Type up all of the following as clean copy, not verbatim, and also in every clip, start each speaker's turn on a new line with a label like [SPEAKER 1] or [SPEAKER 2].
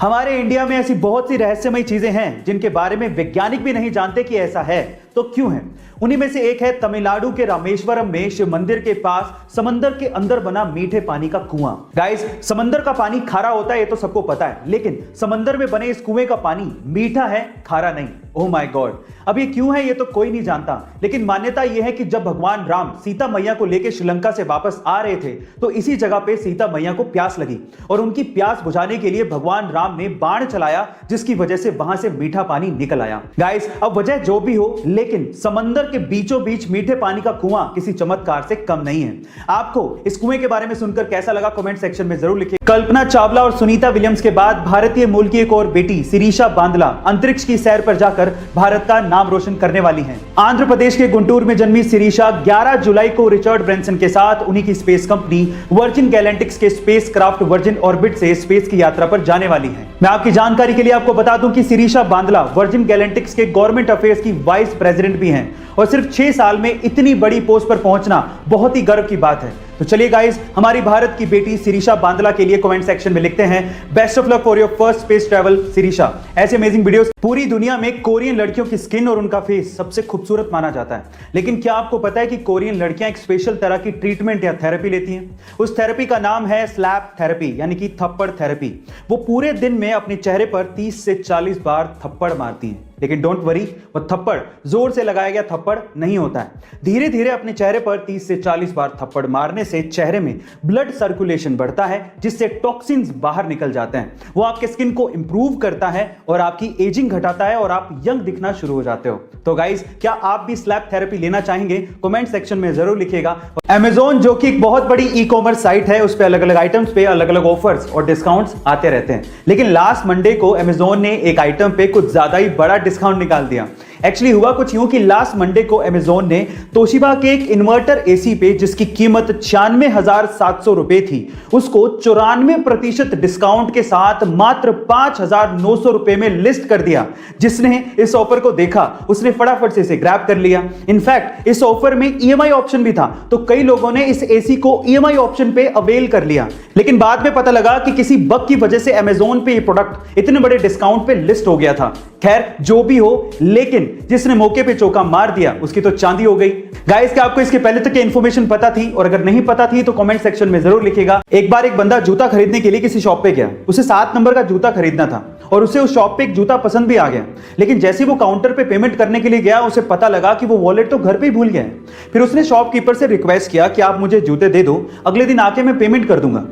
[SPEAKER 1] हमारे इंडिया में ऐसी बहुत सी रहस्यमयी चीजें हैं जिनके बारे में वैज्ञानिक भी नहीं जानते कि ऐसा है, तो क्यों है? उन्हीं में से एक है तमिलनाडु के रामेश्वरम में शिव मंदिर के पास समंदर के अंदर बना मीठे पानी का कुआं। गाइस, समंदर का पानी खारा होता है ये तो सबको पता है, लेकिन समंदर में बने इस कुएं का पानी मीठा है, खारा नहीं। ओह माय गॉड, अब ये क्यों है ये तो कोई नहीं जानता, लेकिन मान्यता यह है कि जब भगवान राम सीता मैया को लेकर श्रीलंका से वापस आ रहे थे तो इसी जगह पे सीता मैया को प्यास लगी और उनकी प्यास बुझाने के लिए भगवान राम ने बाण चलाया, जिसकी वजह से वहां से मीठा पानी निकल आया। गाइस, अब वजह जो भी हो, लेकिन समंदर के बीचों बीच मीठे पानी का कुआं किसी चमत्कार से कम नहीं है। आपको इस कुएं के बारे में सुनकर कैसा लगा कमेंट सेक्शन में जरूर लिखिए। कल्पना चावला और सुनीता विलियम्स के बाद भारतीय मूल की एक और बेटी शिरीषा बांदला अंतरिक्ष की सैर पर जाकर भारत का नाम रोशन करने वाली हैं। आंध्र प्रदेश के गुंटूर में जन्मी शिरीषा 11 जुलाई को रिचर्ड ब्रैंसन के साथ उन्हीं की स्पेस कंपनी वर्जिन गैलेक्टिक्स के स्पेस क्राफ्ट वर्जिन ऑर्बिट से स्पेस की यात्रा पर जाने वाली है। मैं आपकी जानकारी के लिए आपको बता दूं कि शिरीषा बांदला वर्जिन गैलेक्टिक्स के गवर्नमेंट अफेयर्स की वाइस प्रेसिडेंट भी हैं और सिर्फ 6 साल में इतनी बड़ी पोस्ट पर पहुंचना बहुत ही गर्व की बात है। तो चलिए गाइस, हमारी भारत की बेटी शिरीषा बांदला के लिए कमेंट सेक्शन में लिखते हैं best of luck for your first space travel Shirisha. ऐसे अमेजिंग वीडियोस। पूरी दुनिया में कोरियन लड़कियों की स्किन और उनका फेस सबसे खूबसूरत माना जाता है, लेकिन क्या आपको पता है कि कोरियन लड़कियां एक स्पेशल तरह की ट्रीटमेंट या थेरेपी लेती हैं? उस थेरेपी का नाम है स्लैप थेरेपी, यानी कि थप्पड़ थेरेपी। वो पूरे दिन में अपने चेहरे पर 30 से 40 बार थप्पड़ मारती हैं, लेकिन डोंट वरी, वो थप्पड़ जोर से लगाया गया थप्पड़ नहीं होता है। धीरे धीरे अपने चेहरे पर 30 से 40 बार थप्पड़ मारने से चेहरे में ब्लड सर्कुलेशन बढ़ता है, जिससे टॉक्सिन्स बाहर निकल जाते हैं। वो आपके स्किन को इंप्रूव करता है और आपकी एजिंग घटाता है और आप यंग दिखना शुरू हो जाते हो। तो गाइस, क्या आप भी स्लैप थेरेपी लेना चाहेंगे? कमेंट सेक्शन में जरूर लिखिएगा। Amazon, जो कि एक बहुत बड़ी ई कॉमर्स साइट है, उस पे अलग अलग आइटम्स पे अलग अलग ऑफर्स और डिस्काउंट्स आते रहते हैं, लेकिन लास्ट मंडे को Amazon ने एक आइटम पे कुछ ज्यादा ही बड़ा डिस्काउंट निकाल दिया। एक्चुअली हुआ कुछ यूं कि लास्ट मंडे को Amazon ने तोशिबा के एक इन्वर्टर एसी पे, जिसकी कीमत 96,700 रुपए थी, उसको 94% डिस्काउंट के साथ मात्र 5,900 रुपए में लिस्ट कर दिया। जिसने इस ऑफर को देखा उसने फटाफट से इसे ग्रैब कर लिया। इनफैक्ट इस ऑफर में ईएमआई ऑप्शन भी था, तो कई लोगों ने इस एसी को ईएमआई ऑप्शन पे अवेल कर लिया, लेकिन बाद में पता लगा कि किसी बग की वजह से Amazon पे ये प्रोडक्ट इतने बड़े डिस्काउंट पे लिस्ट हो गया था। खैर, जो भी हो, लेकिन जिसने मौके पे चौका मार दिया उसकी तो चांदी हो गई। गाइस, क्या आपको इसके पहले तक की इंफॉर्मेशन पता थी? और अगर नहीं पता थी तो कमेंट सेक्शन में जरूर लिखिएगा। एक बार एक बंदा जूता खरीदने के लिए किसी शॉप पे गया। उसे 7 नंबर का जूता खरीदना था और उसे उस शॉप पे एक जूता पसंद भी आ गया, लेकिन जैसे वो काउंटर पे पेमेंट करने के लिए गया, उसे पता लगा कि वो वॉलेट तो घर पे ही भूल गया है। फिर उसने शॉपकीपर से रिक्वेस्ट किया कि आप मुझे जूते दे दो, अगले दिन आके मैं पेमेंट कर दूंगा।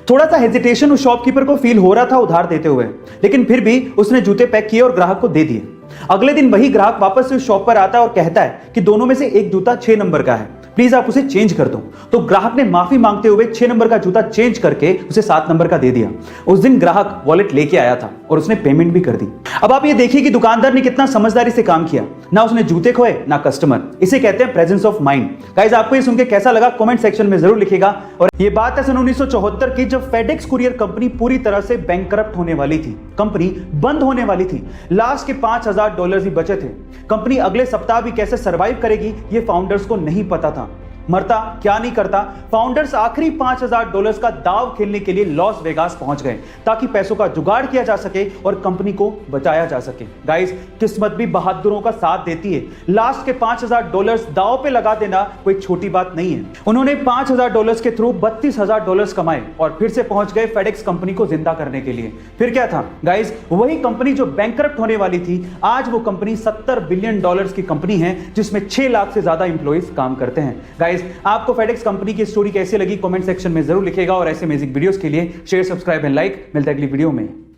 [SPEAKER 1] थोड़ा सा हेजिटेशन उस शॉपकीपर को फील हो रहा था उधार देते हुए, लेकिन फिर भी उसने जूते पैक किए और ग्राहक को दे दिए। अगले दिन वही ग्राहक वापस से उस शॉप पर आता है और कहता है कि दोनों में से एक जूता 6 नंबर का है, प्लीज आप उसे चेंज कर दो। तो ग्राहक ने माफी मांगते हुए 6 नंबर का जूता चेंज करके उसे 7 नंबर का दे दिया। उस दिन ग्राहक वॉलेट लेके आया था और उसने पेमेंट भी कर दी। अब आप ये देखिए कि दुकानदार ने कितना समझदारी से काम किया, ना उसने जूते खोए ना कस्टमर। इसे कहते हैं प्रेजेंस ऑफ माइंड। गाइस, आपको ये सुन के कैसा लगा कमेंट सेक्शन में जरूर लिखिएगा। और ये बात है सन 1974 की, जब फेडेक्स कुरियर कंपनी पूरी तरह से बैंकरप्ट होने वाली थी, कंपनी बंद होने वाली थी। लास्ट के $5,000 ही बचे थे। कंपनी अगले सप्ताह भी कैसे सरवाइव करेगी ये फाउंडर्स को नहीं पता था। मरता क्या नहीं करता, फाउंडर्स आखिरी $5,000 का दाव खेलने के लिए लॉस वेगास पहुंच गए ताकि पैसों का जुगाड़ किया जा सके और कंपनी को बचाया जा सके। गाइस, किस्मत भी बहादुरों का साथ देती है। लास्ट के $5,000 दाव पे लगा देना कोई छोटी बात नहीं है। उन्होंने $5,000 के थ्रू $32,000 कमाए और फिर से पहुंच गए फेडेक्स कंपनी को जिंदा करने के लिए। फिर क्या था गाइस, वही कंपनी जो बैंकरप्ट होने वाली थी, आज वो कंपनी $70 बिलियन की कंपनी है, जिसमें 6 लाख से ज्यादा इंप्लॉइज काम करते हैं। गाइस, आपको फेडेक्स कंपनी की स्टोरी कैसी लगी कमेंट सेक्शन में जरूर लिखिएगा और ऐसे अमेजिंग वीडियोस के लिए शेयर, सब्सक्राइब एंड लाइक। मिलते हैं अगली वीडियो में।